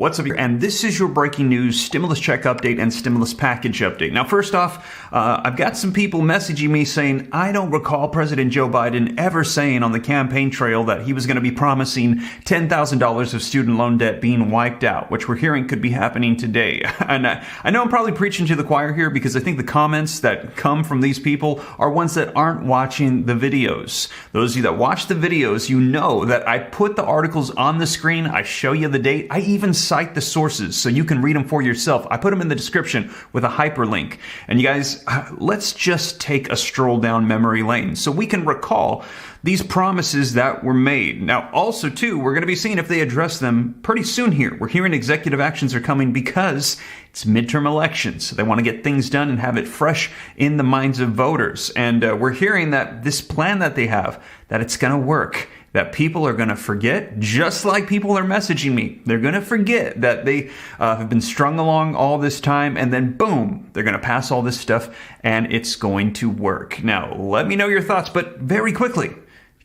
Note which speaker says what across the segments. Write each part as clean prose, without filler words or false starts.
Speaker 1: What's up, and this is your breaking news stimulus check update and stimulus package update. Now, first off, I've got some people messaging me saying, I don't recall President Joe Biden ever saying on the campaign trail that he was going to be promising $10,000 of student loan debt being wiped out, which we're hearing could be happening today. And I know I'm probably preaching to the choir here because I think the comments that come from these people are ones that aren't watching the videos. Those of you that watch the videos, you know that I put the articles on the screen, I show you the date, I even cite the sources so you can read them for yourself. I put them in the description with a hyperlink. And you guys, let's just take a stroll down memory lane so we can recall these promises that were made. Now, also, too, we're going to be seeing if they address them pretty soon here. We're hearing executive actions are coming because it's midterm elections. They want to get things done and have it fresh in the minds of voters. And we're hearing that this plan that they have, that it's going to work, that people are going to forget, just like people are messaging me. They're going to forget that they have been strung along all this time, and then boom, they're going to pass all this stuff, and it's going to work. Now, let me know your thoughts, but very quickly,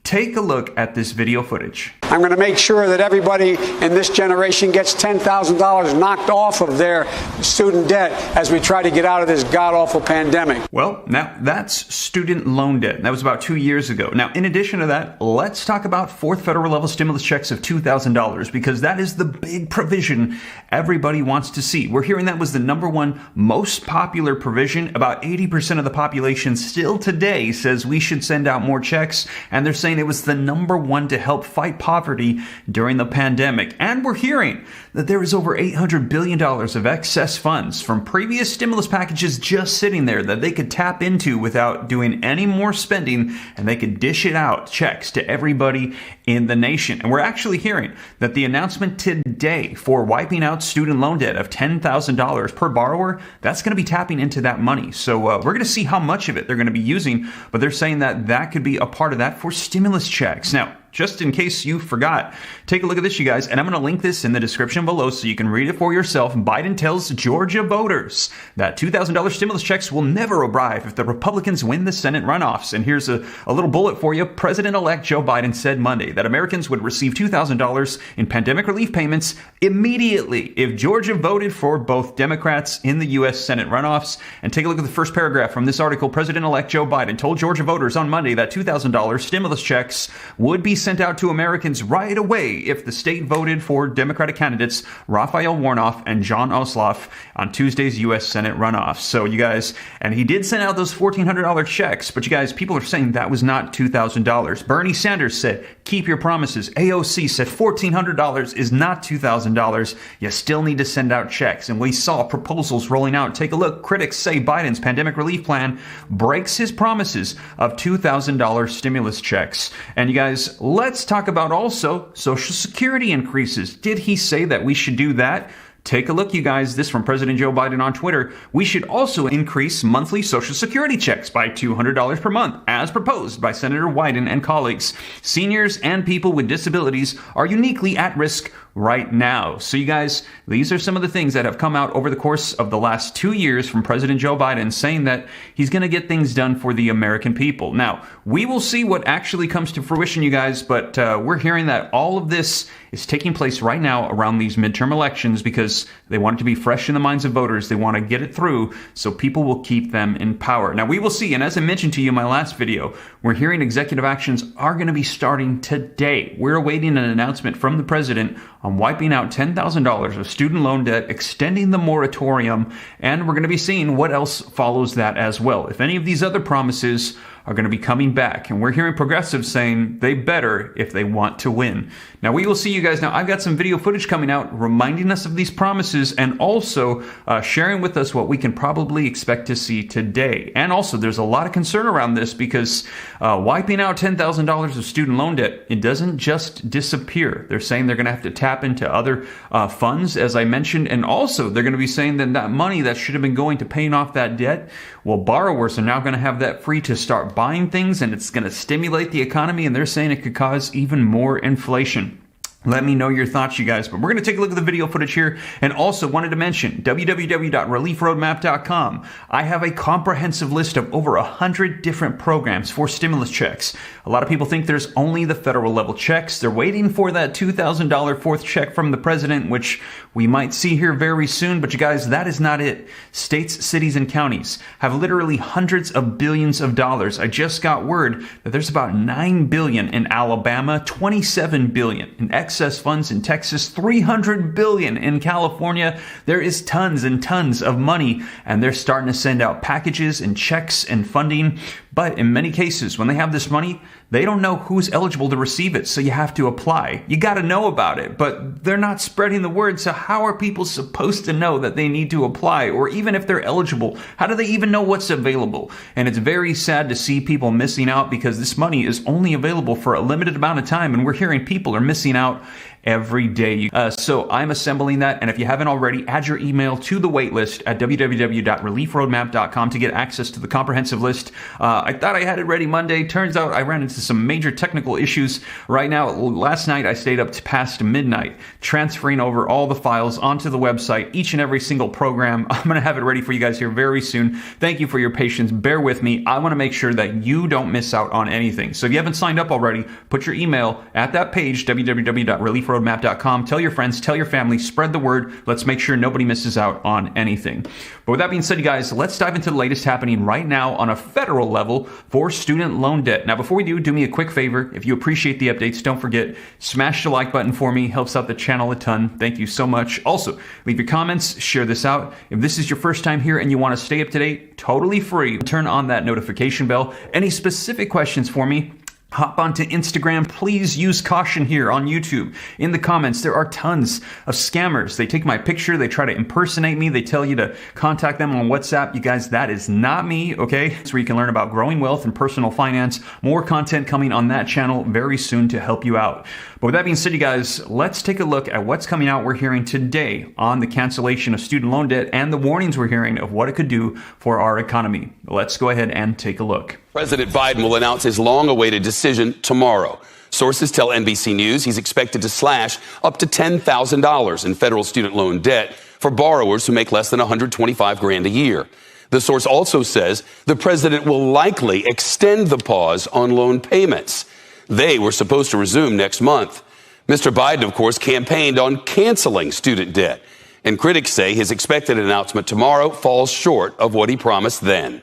Speaker 1: take a look at this video footage.
Speaker 2: I'm going to make sure that everybody in this generation gets $10,000 knocked off of their student debt as we try to get out of this god-awful pandemic.
Speaker 1: Well, now that's student loan debt. That was about 2 years ago. Now, in addition to that, let's talk about fourth federal level stimulus checks of $2,000 because that is the big provision everybody wants to see. We're hearing that was the number one most popular provision. About 80% of the population still today says we should send out more checks, and they're saying it was the number one to help fight poverty during the pandemic. And we're hearing that there is over $800 billion of excess funds from previous stimulus packages just sitting there that they could tap into without doing any more spending, and they could dish it out, checks to everybody in the nation. And we're actually hearing that the announcement today for wiping out student loan debt of $10,000 per borrower, that's going to be tapping into that money. So we're going to see how much of it they're going to be using, but they're saying that that could be a part of that for stimulus checks. Now, just in case you forgot, take a look at this, you guys, and I'm going to link this in the description below so you can read it for yourself. Biden tells Georgia voters that $2,000 stimulus checks will never arrive if the Republicans win the Senate runoffs. And here's a little bullet for you. President-elect Joe Biden said Monday that Americans would receive $2,000 in pandemic relief payments immediately if Georgia voted for both Democrats in the U.S. Senate runoffs. And take a look at the first paragraph from this article. President-elect Joe Biden told Georgia voters on Monday that $2,000 stimulus checks would be sent out to Americans right away if the state voted for Democratic candidates Raphael Warnock and Jon Ossoff on Tuesday's U.S. Senate runoffs. So you guys, and he did send out those $1,400 checks, but you guys, people are saying that was not $2,000. Bernie Sanders said, keep your promises. AOC said $1,400 is not $2,000. You still need to send out checks. And we saw proposals rolling out. Take a look. Critics say Biden's pandemic relief plan breaks his promises of $2,000 stimulus checks. And you guys, let's talk about also Social Security increases. Did he say that we should do that? Take a look, you guys. This from President Joe Biden on Twitter. We should also increase monthly Social Security checks by $200 per month, as proposed by Senator Wyden and colleagues. Seniors and people with disabilities are uniquely at risk right now. So you guys, these are some of the things that have come out over the course of the last 2 years from President Joe Biden saying that he's going to get things done for the American people. Now, we will see what actually comes to fruition, you guys, but we're hearing that all of this is taking place right now around these midterm elections because they want it to be fresh in the minds of voters. They want to get it through so people will keep them in power. Now, we will see, and as I mentioned to you in my last video, we're hearing executive actions are going to be starting today. We're awaiting an announcement from the president on wiping out $10,000 of student loan debt, extending the moratorium, and we're going to be seeing what else follows that as well. If any of these other promises are going to be coming back, and we're hearing progressives saying they better if they want to win. Now, we will see, you guys. Now, I've got some video footage coming out reminding us of these promises and also sharing with us what we can probably expect to see today. And also, there's a lot of concern around this because wiping out $10,000 of student loan debt, it doesn't just disappear. They're saying they're going to have to tap into other funds, as I mentioned, and also they're going to be saying that money that should have been going to paying off that debt, well, borrowers are now going to have that free to start buying things, and it's going to stimulate the economy, and they're saying it could cause even more inflation. Let me know your thoughts, you guys. But we're going to take a look at the video footage here, and also wanted to mention www.reliefroadmap.com. I have a comprehensive list of over 100 different programs for stimulus checks. A lot of people think there's only the federal level checks. They're waiting for that $2,000 fourth check from the president, which we might see here very soon. But you guys, that is not it. States, cities, and counties have literally hundreds of billions of dollars. I just got word that there's about $9 billion in Alabama, $27 billion in excess funds in Texas, $300 billion in California. There is tons and tons of money, and they're starting to send out packages and checks and funding. But in many cases, when they have this money, they don't know who's eligible to receive it, so you have to apply. You got to know about it, but they're not spreading the word, so how are people supposed to know that they need to apply? Or even if they're eligible, how do they even know what's available? And it's very sad to see people missing out, because this money is only available for a limited amount of time, and we're hearing people are missing out every day. So I'm assembling that, and if you haven't already, add your email to the waitlist at www.reliefroadmap.com to get access to the comprehensive list. I thought I had it ready Monday. Turns out I ran into some major technical issues right now. Last night I stayed up to past midnight transferring over all the files onto the website, each and every single program. I'm going to have it ready for you guys here very soon. Thank you for your patience. Bear with me. I want to make sure that you don't miss out on anything. So if you haven't signed up already, put your email at that page, www.reliefroadmap.com. Tell your friends, tell your family, spread the word. Let's make sure nobody misses out on anything. But with that being said, you guys, let's dive into the latest happening right now on a federal level for student loan debt. Now, before we do me a quick favor. If you appreciate the updates, don't forget, smash the like button for me. Helps out the channel a ton. Thank you so much. Also, leave your comments, share this out. If this is your first time here and you want to stay up to date, totally free. Turn on that notification bell. Any specific questions for me, hop onto Instagram. Please use caution here on YouTube. In the comments, there are tons of scammers. They take my picture, they try to impersonate me, they tell you to contact them on WhatsApp. You guys, that is not me, okay? It's where you can learn about growing wealth and personal finance. More content coming on that channel very soon to help you out. But with that being said, you guys, let's take a look at what's coming out we're hearing today on the cancellation of student loan debt and the warnings we're hearing of what it could do for our economy. Let's go ahead and take a look.
Speaker 3: President Biden will announce his long-awaited decision tomorrow. Sources tell NBC News he's expected to slash up to $10,000 in federal student loan debt for borrowers who make less than $125,000 a year. The source also says the president will likely extend the pause on loan payments. They were supposed to resume next month. Mr. Biden, of course, campaigned on canceling student debt, and critics say his expected announcement tomorrow falls short of what he promised then.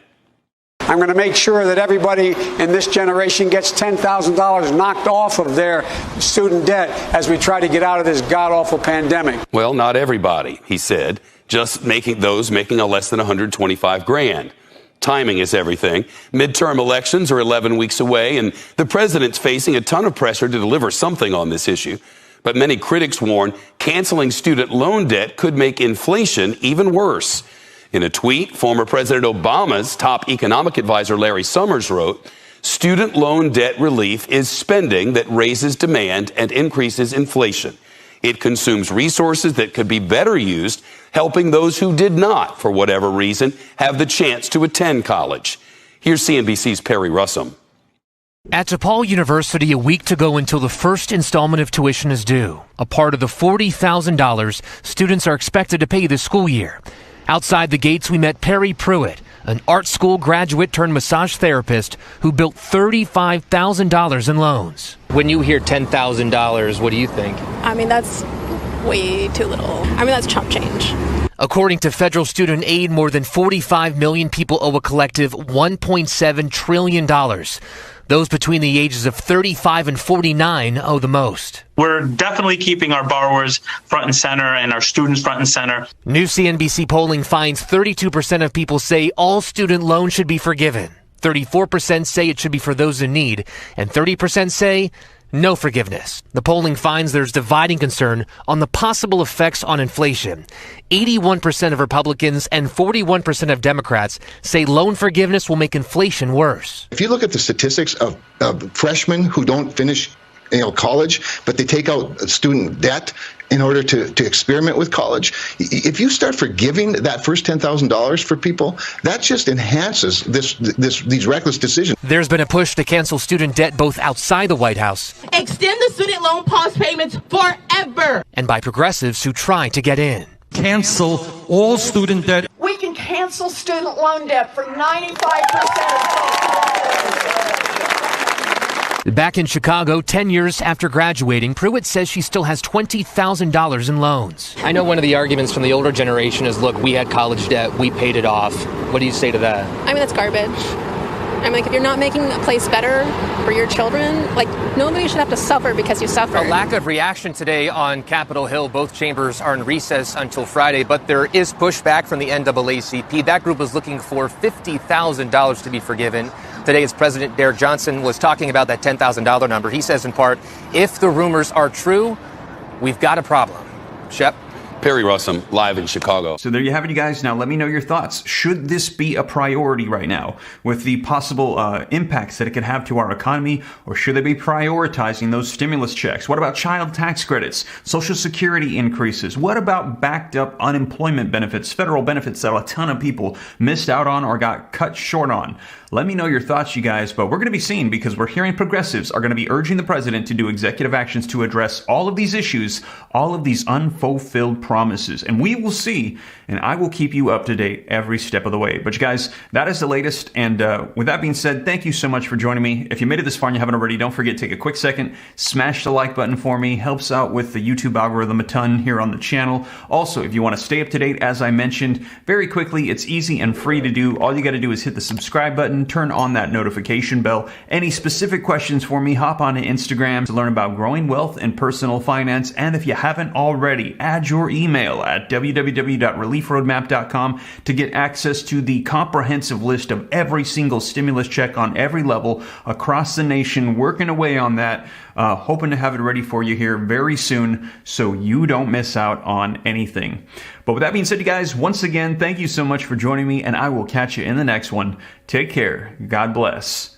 Speaker 2: I'm going to make sure that everybody in this generation gets $10,000 knocked off of their student debt as we try to get out of this god-awful pandemic.
Speaker 3: Well, not everybody, he said, just those making a less than $125,000. Timing is everything. Midterm elections are 11 weeks away, and the president's facing a ton of pressure to deliver something on this issue. But many critics warn canceling student loan debt could make inflation even worse. In a tweet, former President Obama's top economic advisor Larry Summers wrote, "Student loan debt relief is spending that raises demand and increases inflation. It consumes resources that could be better used helping those who did not, for whatever reason, have the chance to attend college." Here's CNBC's Perry Russum.
Speaker 4: At DePaul University, a week to go until the first installment of tuition is due, a part of the $40,000 students are expected to pay this school year. Outside the gates, we met Perry Pruitt, an art school graduate turned massage therapist who built $35,000 in loans.
Speaker 5: When you hear $10,000, what do you think?
Speaker 6: I mean, that's way too little. I mean, that's chump change.
Speaker 4: According to federal student aid, more than 45 million people owe a collective $1.7 trillion. Those between the ages of 35 and 49 owe the most.
Speaker 7: We're definitely keeping our borrowers front and center and our students front and center.
Speaker 4: New CNBC polling finds 32% of people say all student loans should be forgiven. 34% say it should be for those in need, and 30% say no forgiveness. The polling finds there's dividing concern on the possible effects on inflation. 81% of Republicans and 41% of Democrats say loan forgiveness will make inflation worse.
Speaker 8: If you look at the statistics of freshmen who don't finish college, but they take out student debt in order to experiment with college. If you start forgiving that first $10,000 for people, that just enhances these reckless decisions.
Speaker 4: There's been a push to cancel student debt both outside the White House
Speaker 9: extend the student loan pause payments forever,
Speaker 4: and by progressives who try to get in.
Speaker 10: Cancel all student debt.
Speaker 9: we can cancel student loan debt for 95%.
Speaker 4: Back in Chicago, 10 years after graduating, Pruitt says she still has $20,000 in loans.
Speaker 5: I know one of the arguments from the older generation is, look, we had college debt, we paid it off. What do you say to that?
Speaker 6: I mean, that's garbage. I mean, like, if you're not making a place better for your children, like, nobody should have to suffer because you suffer.
Speaker 5: A lack of reaction today on Capitol Hill. Both chambers are in recess until Friday, but there is pushback from the NAACP. That group is looking for $50,000 to be forgiven. Today, as President Derek Johnson was talking about that $10,000 number, he says in part, if the rumors are true, we've got a problem. Shep?
Speaker 3: Perry Russum, live in Chicago.
Speaker 1: So there you have it, you guys. Now let me know your thoughts. Should this be a priority right now with the possible impacts that it could have to our economy, or should they be prioritizing those stimulus checks? What about child tax credits, Social Security increases? What about backed up unemployment benefits, federal benefits that a ton of people missed out on or got cut short on? Let me know your thoughts, you guys, but we're going to be seeing, because we're hearing progressives are going to be urging the president to do executive actions to address all of these issues, all of these unfulfilled promises. And we will see, and I will keep you up to date every step of the way. But you guys, that is the latest. And with that being said, thank you so much for joining me. If you made it this far and you haven't already, don't forget, take a quick second, smash the like button for me. Helps out with the YouTube algorithm a ton here on the channel. Also, if you want to stay up to date, as I mentioned, very quickly, it's easy and free to do. All you got to do is hit the subscribe button, turn on that notification bell. Any specific questions for me, hop on to Instagram to learn about growing wealth and personal finance. And if you haven't already, add your email at www.reliefroadmap.com to get access to the comprehensive list of every single stimulus check on every level across the nation, working away on that, hoping to have it ready for you here very soon so you don't miss out on anything. But with that being said, you guys, once again, thank you so much for joining me, and I will catch you in the next one. Take care. God bless.